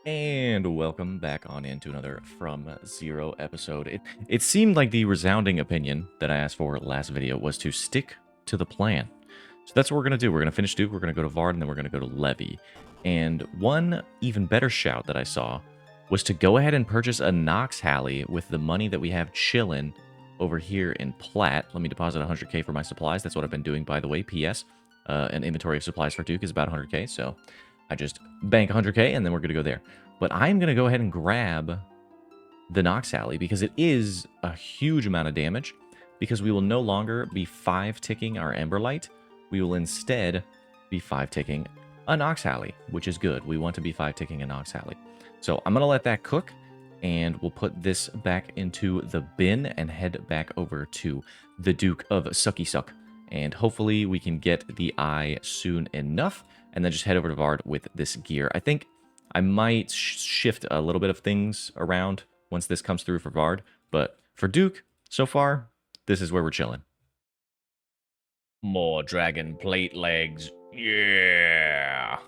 And welcome back on into another From Zero episode. It seemed like the resounding opinion that I asked for last video was to stick to the plan. So that's what we're going to do. We're going to finish Duke, we're going to go to Vard, and then we're going to go to Levy. And one even better shout that I saw was to go ahead and purchase a Nox Halley with the money that we have chilling over here in Platt. Let me deposit 100k for my supplies. That's what I've been doing, by the way. P.S. An inventory of supplies for Duke is about 100k, so I just bank 100k and then we're going to go there. But I'm going to go ahead and grab the Nox Halley because it is a huge amount of damage, because we will no longer be 5-ticking our Emberlight. We will instead be 5-ticking a Nox Halley, which is good. We want to be 5-ticking a Nox Halley. So I'm going to let that cook, and we'll put this back into the bin and head back over to the Duke of Sucky Suck. And hopefully we can get the eye soon enough, and then just head over to Vard with this gear. I think I might shift a little bit of things around once this comes through for Vard, but for Duke, so far, this is where we're chilling. More dragon plate legs. Yeah!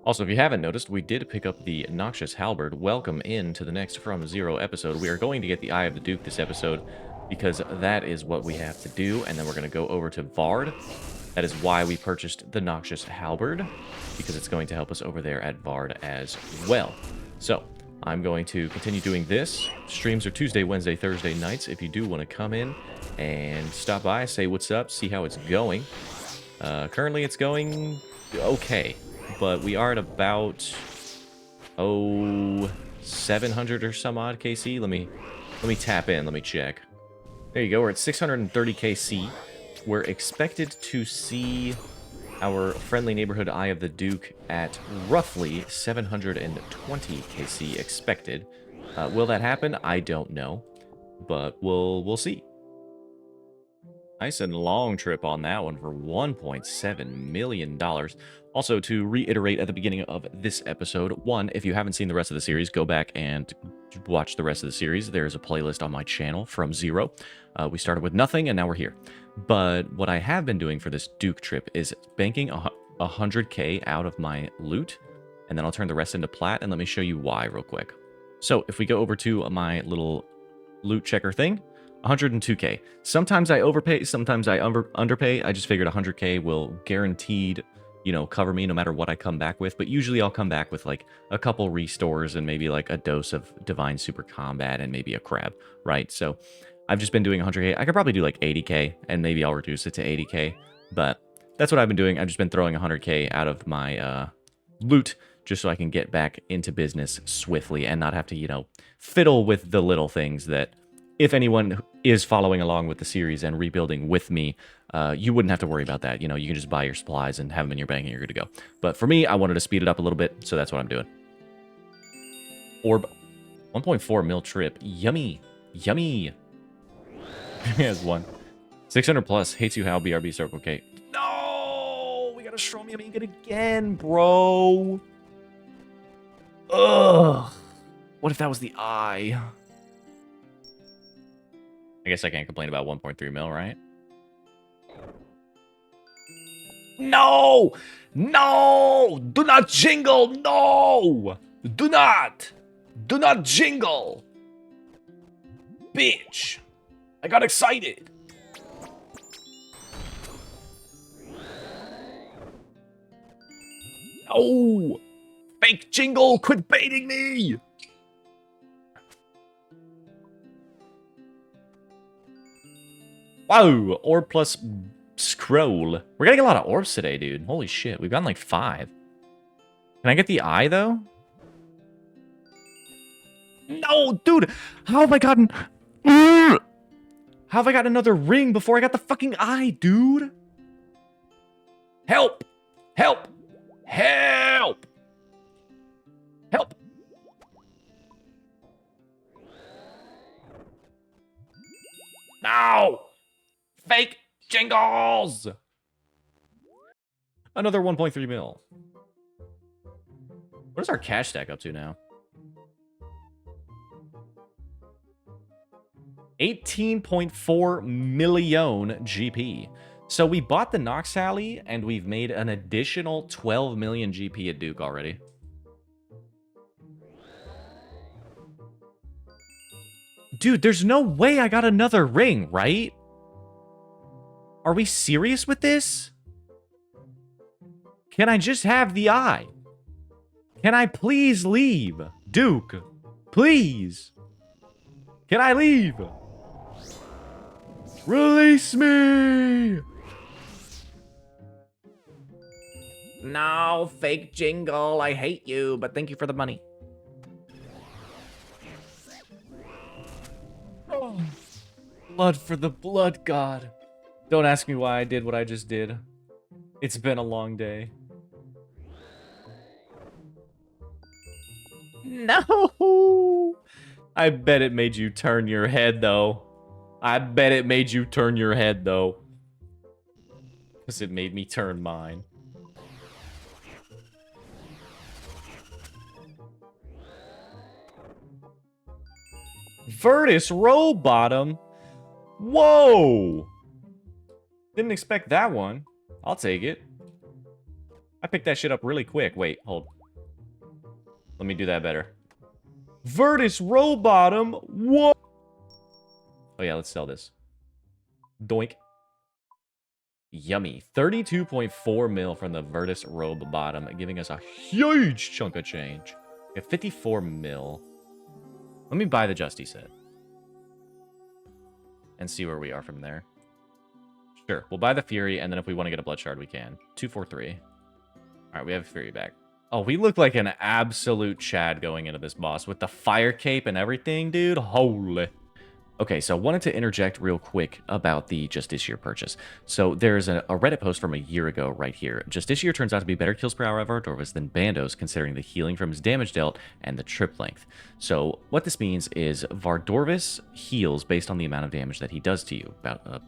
Also, if you haven't noticed, we did pick up the Noxious Halberd. Welcome in to the next From Zero episode. We are going to get the Eye of the Duke this episode, because that is what we have to do, and then we're going to go over to Vard. That is why we purchased the Noxious Halberd, because it's going to help us over there at Vard as well. So, I'm going to continue doing this. Streams are Tuesday, Wednesday, Thursday nights. If you do want to come in and stop by, say what's up, see how it's going. Currently, it's going okay, but we are at about 700 or some odd KC. Let me tap in. Let me check. There you go. We're at 630 KC. We're expected to see our friendly neighborhood Eye of the Duke at roughly 720 KC expected. Will that happen? I don't know, but we'll see. Nice and long trip on that one for $1.7 million. Also, to reiterate at the beginning of this episode, one, if you haven't seen the rest of the series, go back and watch the rest of the series. There is a playlist on my channel, From Zero. We started with nothing, and now we're here. But what I have been doing for this Duke trip is banking 100k out of my loot, and then I'll turn the rest into plat, and let me show you why real quick. So, if we go over to my little loot checker thing, 102k. Sometimes I overpay, sometimes I underpay. I just figured 100k will guaranteed, you know, cover me no matter what I come back with. But usually I'll come back with like a couple restores and maybe like a dose of Divine Super Combat and maybe a crab, right? So I've just been doing 100k. I could probably do like 80k and maybe I'll reduce it to 80k. But that's what I've been doing. I've just been throwing 100k out of my loot just so I can get back into business swiftly and not have to, you know, fiddle with the little things that, if anyone is following along with the series and rebuilding with me, you wouldn't have to worry about that. You know, you can just buy your supplies and have them in your bank and you're good to go. But for me, I wanted to speed it up a little bit, so that's what I'm doing. Orb, 1.4 mil trip. Yummy. Yummy. Has one. 600 plus. Hates you how, BRB Circle K. No! We got a Strom Yummy again, bro. Ugh. What if that was the eye? I guess I can't complain about 1.3 mil, right? No! No! Do not jingle! No! Do not! Do not jingle! Bitch! I got excited! No! Fake jingle! Quit baiting me! Wow, orb plus scroll. We're getting a lot of orbs today, dude. Holy shit, we've gotten like 5. Can I get the eye, though? No, dude! How have I gotten... How have I got another ring before I got the fucking eye, dude? Help! Help! Help! Help! No! Fake jingles! Another 1.3 mil. What is our cash stack up to now? 18.4 million GP. So we bought the Nox Halley, and we've made an additional 12 million GP at Duke already. Dude, there's no way I got another ring, right? Are we serious with this? Can I just have the eye? Can I please leave? Duke, please. Can I leave? Release me! No, fake jingle. I hate you, but thank you for the money. Oh, blood for the blood god. Don't ask me why I did what I just did. It's been a long day. No! I bet it made you turn your head, though. I bet it made you turn your head, though. Because it made me turn mine. Virtus Rowbottom? Whoa! Didn't expect that one. I'll take it. I picked that shit up really quick. Wait, hold. Let me do that better. Virtus Rowbottom? Whoa! Oh yeah, let's sell this. Doink. Yummy. 32.4 mil from the Virtus Rowbottom, giving us a huge chunk of change. We have 54 mil. Let me buy the Justy set. And see where we are from there. Sure, we'll buy the Fury, and then if we want to get a Blood Shard, we can. 243. Alright, we have Fury back. Oh, we look like an absolute Chad going into this boss. With the fire cape and everything, dude. Holy. Okay, so I wanted to interject real quick about the Justiciar purchase. So there's a Reddit post from a year ago right here. Justiciar turns out to be better kills per hour of Vardorvis than Bandos, considering the healing from his damage dealt and the trip length. So what this means is Vardorvis heals based on the amount of damage that he does to you,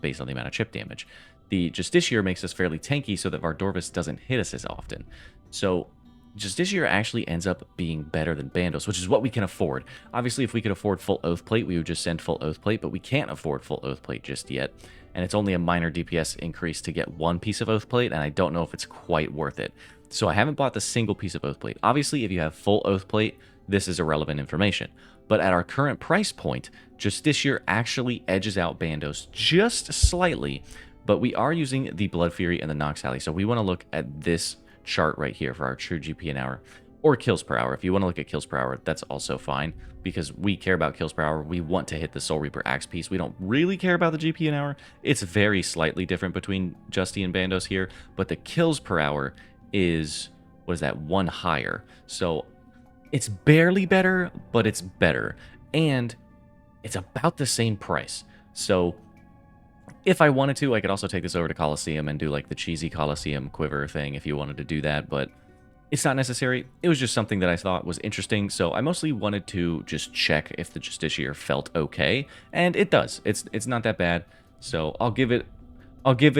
based on the amount of chip damage. The Justiciar makes us fairly tanky so that Vardorvis doesn't hit us as often. So Justiciar actually ends up being better than Bandos, which is what we can afford. Obviously, if we could afford full Oathplate, we would just send full Oathplate, but we can't afford full Oathplate just yet. And it's only a minor DPS increase to get one piece of Oathplate, and I don't know if it's quite worth it. So I haven't bought the single piece of Oathplate. Obviously, if you have full Oathplate, this is irrelevant information. But at our current price point, Justiciar actually edges out Bandos just slightly, but we are using the Blood Fury and the Nox Alley, so we want to look at this chart right here for our true GP an hour, or kills per hour. If you want to look at kills per hour, that's also fine, because we care about kills per hour. We want to hit the Soulreaper Axe piece. We don't really care about the GP an hour. It's very slightly different between Justy and Bandos here, but the kills per hour is, what is that, one higher. So it's barely better, but it's better, and it's about the same price. So if I wanted to, I could also take this over to Coliseum and do like the cheesy Coliseum quiver thing if you wanted to do that, but it's not necessary. It was just something that I thought was interesting, so I mostly wanted to just check if the Justiciar felt okay, and it does. It's not that bad, so I'll give it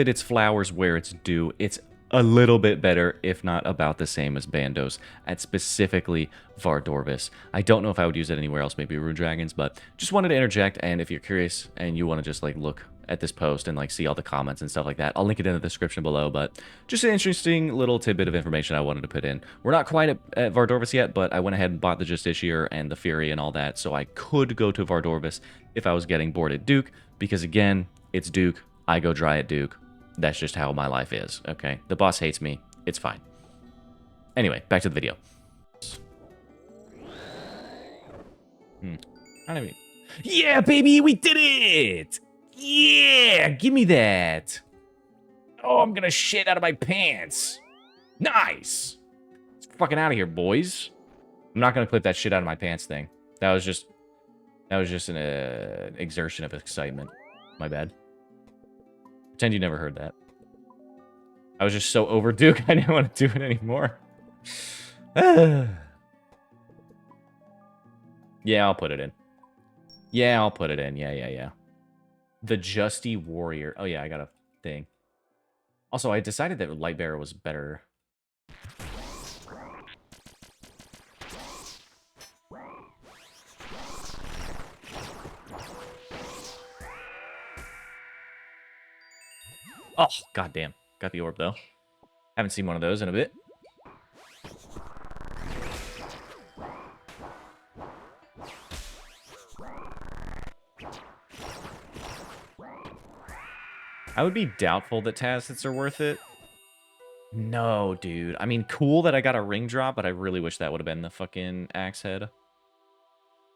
its flowers where it's due. It's a little bit better, if not about the same as Bandos, at specifically Vardorvis. I don't know if I would use it anywhere else, maybe Rune Dragons, but just wanted to interject, and if you're curious and you want to just like look at this post and like see all the comments and stuff like that, I'll link it in the description below, but just an interesting little tidbit of information I wanted to put in. We're not quite at Vardorvis yet, but I went ahead and bought the Justiciar and the Fury and all that, so I could go to Vardorvis if I was getting bored at Duke, because again, it's Duke, I go dry at Duke. That's just how my life is, okay? The boss hates me, it's fine. Anyway, back to the video. Yeah, baby, we did it! Yeah, give me that. Oh, I'm gonna shit out of my pants. Nice. Let's fucking out of here, boys. I'm not gonna clip that shit out of my pants thing. That was just an exertion of excitement. My bad. Pretend you never heard that. I was just so over Duke, I didn't want to do it anymore. Yeah, I'll put it in. Yeah, I'll put it in. Yeah. The Justy Warrior. Oh, yeah, I got a thing. Also, I decided that Lightbearer was better. Oh, goddamn. Got the orb, though. Haven't seen one of those in a bit. I would be doubtful that Taz hits are worth it. No, dude. I mean, cool that I got a ring drop, but I really wish that would have been the fucking axe head.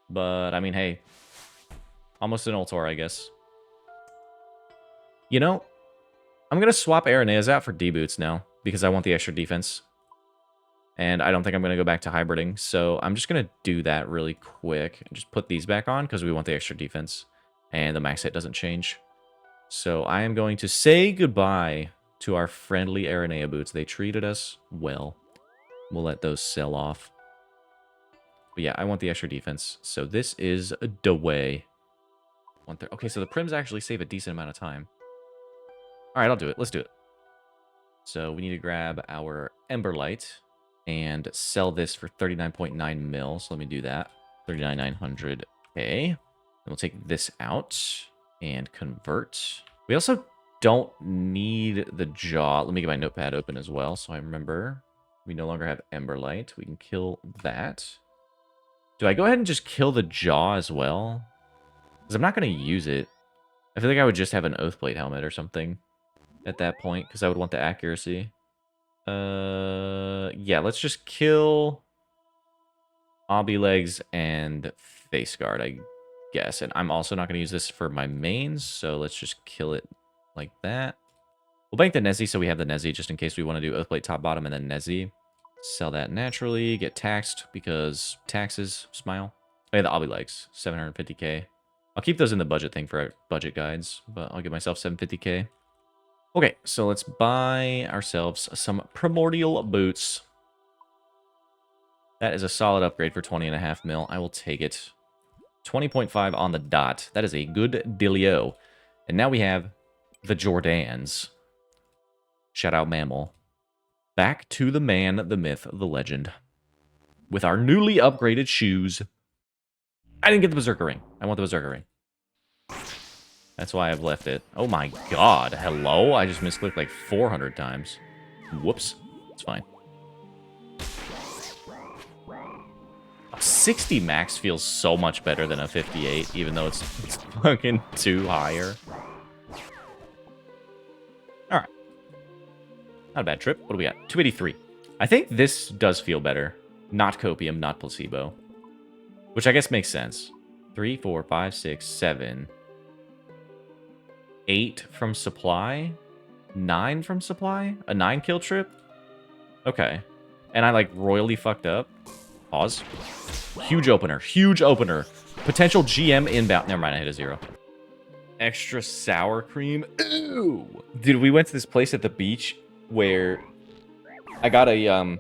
But, I mean, hey. Almost an Ultor, I guess. You know, I'm going to swap Areneas out for D-Boots now, because I want the extra defense. And I don't think I'm going to go back to hybriding, so I'm just going to do that really quick. And just put these back on, because we want the extra defense. And the max hit doesn't change. So I am going to say goodbye to our friendly Aranea boots. They treated us well. We'll let those sell off. But yeah, I want the extra defense. So this is the way. Okay, so the prims actually save a decent amount of time. All right, I'll do it. Let's do it. So we need to grab our Emberlight and sell this for 39.9 mil. So let me do that. 39,900K. Then we'll take this out and convert. We also don't need the jaw. Let me get my notepad open as well so I remember. We no longer have Emberlight. We can kill that. Do I go ahead and just kill the jaw as well? Because I'm not going to use it. I feel like I would just have an Oathblade helmet or something at that point, because I would want the accuracy. Yeah, let's just kill Obby Legs and Face Guard, I guess. And I'm also not going to use this for my mains, so let's just kill it like that. We'll bank the Nezzy so we have the Nezzy just in case we want to do Oathblade top bottom and then Nezzy. Sell that naturally, get taxed because taxes, smile. Oh yeah, the Obby Legs, 750k. I'll keep those in the budget thing for our budget guides, but I'll give myself 750k. Okay, so let's buy ourselves some Primordial Boots. That is a solid upgrade for 20.5 mil. I will take it. 20.5 on the dot. That is a good dealio. And now we have the Jordans. Shout out Mammal. Back to the man, the myth, the legend. With our newly upgraded shoes. I didn't get the Berserker Ring. I want the Berserker Ring. That's why I've left it. Oh my god. Hello? I just misclicked like 400 times. Whoops. It's fine. 60 max feels so much better than a 58, even though it's fucking 2 higher. Alright. Not a bad trip. What do we got? 283. I think this does feel better. Not copium, not placebo. Which I guess makes sense. 3, 4, 5, 6, 7... 8 from supply? 9 from supply? A 9 kill trip? Okay. And I, like, royally fucked up. Pause. Huge opener. Huge opener. Potential GM inbound. Never mind, I hit a 0. Extra sour cream? Ooh! Dude, we went to this place at the beach where I got a,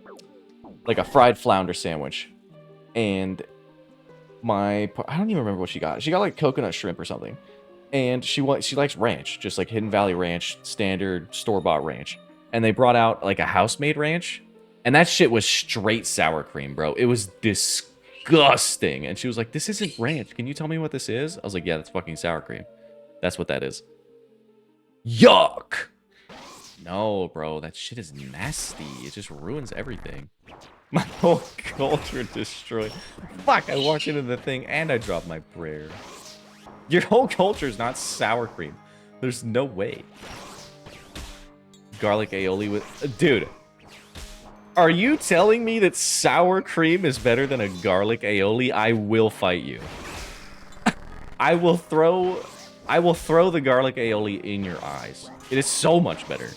like a fried flounder sandwich. And I don't even remember what she got. She got, like, coconut shrimp or something. And she likes ranch, just like Hidden Valley Ranch, standard store-bought ranch. And they brought out like a house-made ranch, and that shit was straight sour cream, bro. It was disgusting. And she was like, "This isn't ranch. Can you tell me what this is?" I was like, "Yeah, that's fucking sour cream. That's what that is." Yuck. No, bro, that shit is nasty. It just ruins everything. My whole culture destroyed. Fuck! I walked into the thing and I dropped my prayer. Your whole culture is not sour cream. There's no way. Garlic aioli with... Dude. Are you telling me that sour cream is better than a garlic aioli? I will fight you. I will throw the garlic aioli in your eyes. It is so much better.